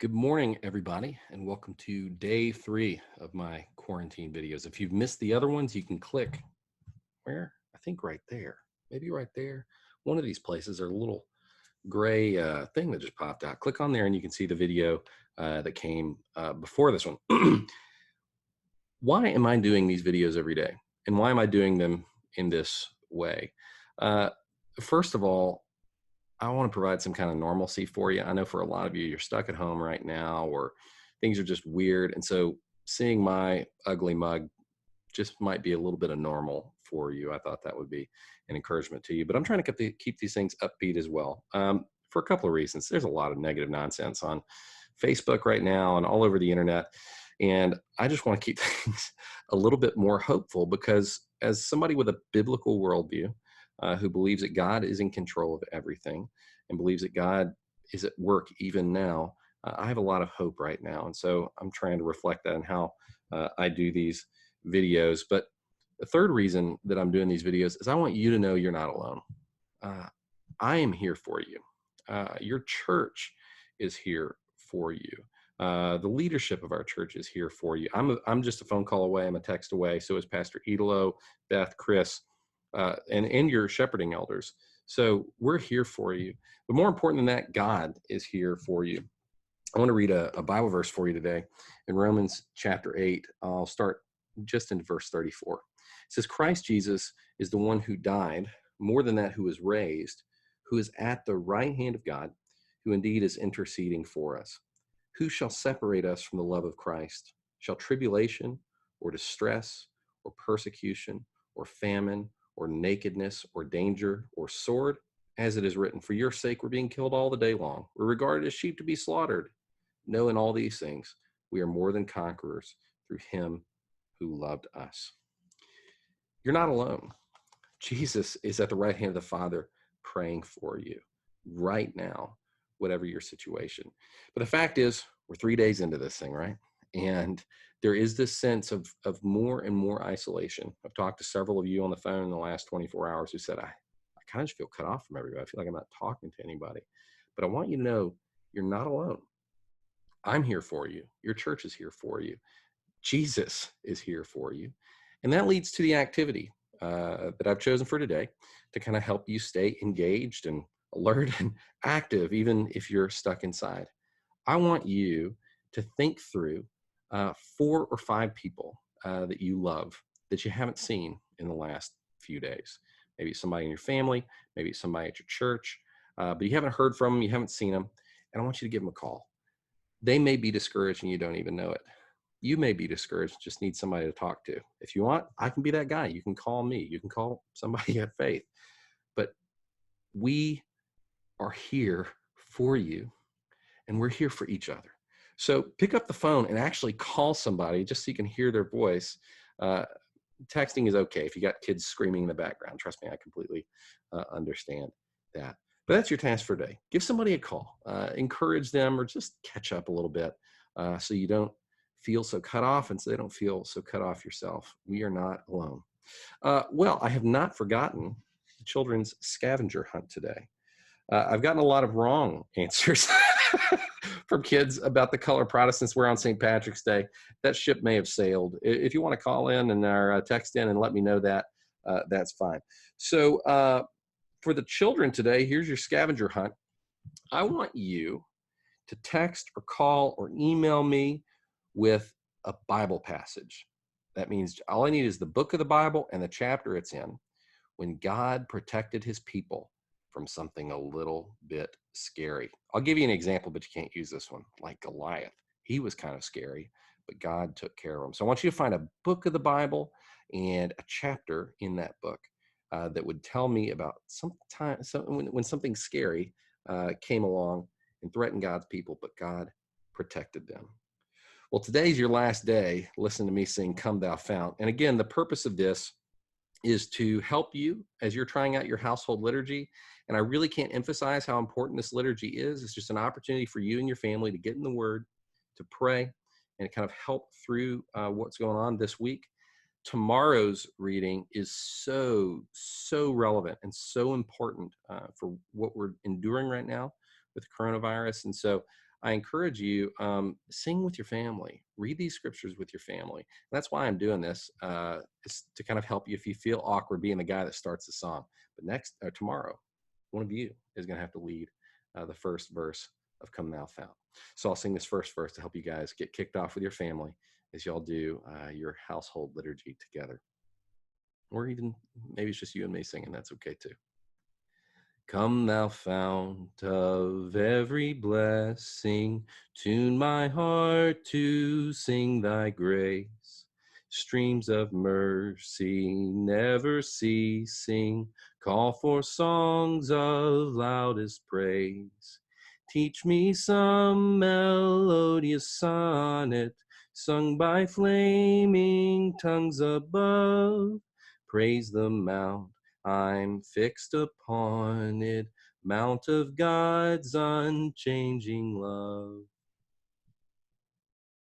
Good morning, everybody, and welcome to day 3 of my quarantine videos. If you've missed the other ones, you can click where? I think right there, maybe right there. One of these places, there's a little gray thing that just popped out. Click on there and you can see the video that came before this one. Why am I doing these videos every day? And why am I doing them in this way? Uh, First of all, I want to provide some kind of normalcy for you. I know for a lot of you, you're stuck at home right now, or things are just weird. And so seeing my ugly mug just might be a little bit of normal for you. I thought that would be an encouragement to you. But I'm trying to keep these things upbeat as well, for a couple of reasons. There's a lot of negative nonsense on Facebook right now and all over the internet. And I just want to keep things a little bit more hopeful because, as somebody with a biblical worldview, who believes that God is in control of everything and believes that God is at work even now, I have a lot of hope right now. And so I'm trying to reflect that in how I do these videos. But the third reason that I'm doing these videos is I want you to know you're not alone. Uh, I am here for you. Your church is here for you. The leadership of our church is here for you. I'm just a phone call away. I'm a text away. So is Pastor Idolo, Beth, Chris, and your shepherding elders. So we're here for you. But more important than that, God is here for you. I want to read a Bible verse for you today in Romans chapter 8. I'll start just in verse 34. It says, Christ Jesus is the one who died, more than that, who was raised, who is at the right hand of God, who indeed is interceding for us. Who shall separate us from the love of Christ? Shall tribulation or distress or persecution or famine or nakedness or danger or sword? As it is written, for your sake we're being killed all the day long. We're regarded as sheep to be slaughtered. No, in all these things, we are more than conquerors through him who loved us. You're not alone. Jesus is at the right hand of the Father praying for you right now, whatever your situation. But the fact is, we're 3 days into this thing, right? And there is this sense of more and more isolation. I've talked to several of you on the phone in the last 24 hours who said, I kind of just feel cut off from everybody. I feel like I'm not talking to anybody. But I want you to know you're not alone. I'm here for you. Your church is here for you. Jesus is here for you. And that leads to the activity that I've chosen for today to kind of help you stay engaged and alert and active, even if you're stuck inside. I want you to think through 4 or 5 people that you love that you haven't seen in the last few days. Maybe it's somebody in your family, maybe it's somebody at your church, but you haven't heard from them, you haven't seen them, and I want you to give them a call. They may be discouraged and you don't even know it. You may be discouraged, just need somebody to talk to. If you want, I can be that guy. You can call me. You can call somebody at Faith. But we are here for you, and we're here for each other. So pick up the phone and actually call somebody just so you can hear their voice. Texting is okay if you got kids screaming in the background. Trust me, I completely understand that. But that's your task for today. Give somebody a call, encourage them, or just catch up a little bit so you don't feel so cut off and so they don't feel so cut off yourself. We are not alone. Well, I have not forgotten the children's scavenger hunt today. I've gotten a lot of wrong answers from kids about the color Protestants wear on St. Patrick's Day. That ship may have sailed. If you want to call in and or text in and let me know that, that's fine. So for the children today, here's your scavenger hunt. I want you to text or call or email me with a Bible passage. That means all I need is the book of the Bible and the chapter it's in. When God protected his people from something a little bit scary. I'll give you an example, but you can't use this one. Like Goliath. He was kind of scary, but God took care of him. So I want you to find a book of the Bible and a chapter in that book that would tell me about when something scary came along and threatened God's people, but God protected them. Well, today's your last day. Listen to me sing Come Thou Fount. And again, the purpose of this is to help you as you're trying out your household liturgy. And I really can't emphasize how important this liturgy is. It's just an opportunity for you and your family to get in the Word, to pray, and kind of help through what's going on this week. Tomorrow's reading is so relevant and so important for what we're enduring right now with coronavirus. And so I encourage you, sing with your family, read these scriptures with your family. That's why I'm doing this, is to kind of help you if you feel awkward being the guy that starts the song. But next, tomorrow, one of you is going to have to lead the first verse of Come Thou Fount. So I'll sing this first verse to help you guys get kicked off with your family as y'all do your household liturgy together. Or even maybe it's just you and me singing. That's okay too. Come, thou fount of every blessing, tune my heart to sing thy grace. Streams of mercy never ceasing, call for songs of loudest praise. Teach me some melodious sonnet, sung by flaming tongues above. Praise the mount I'm fixed upon it, mount of God's unchanging love.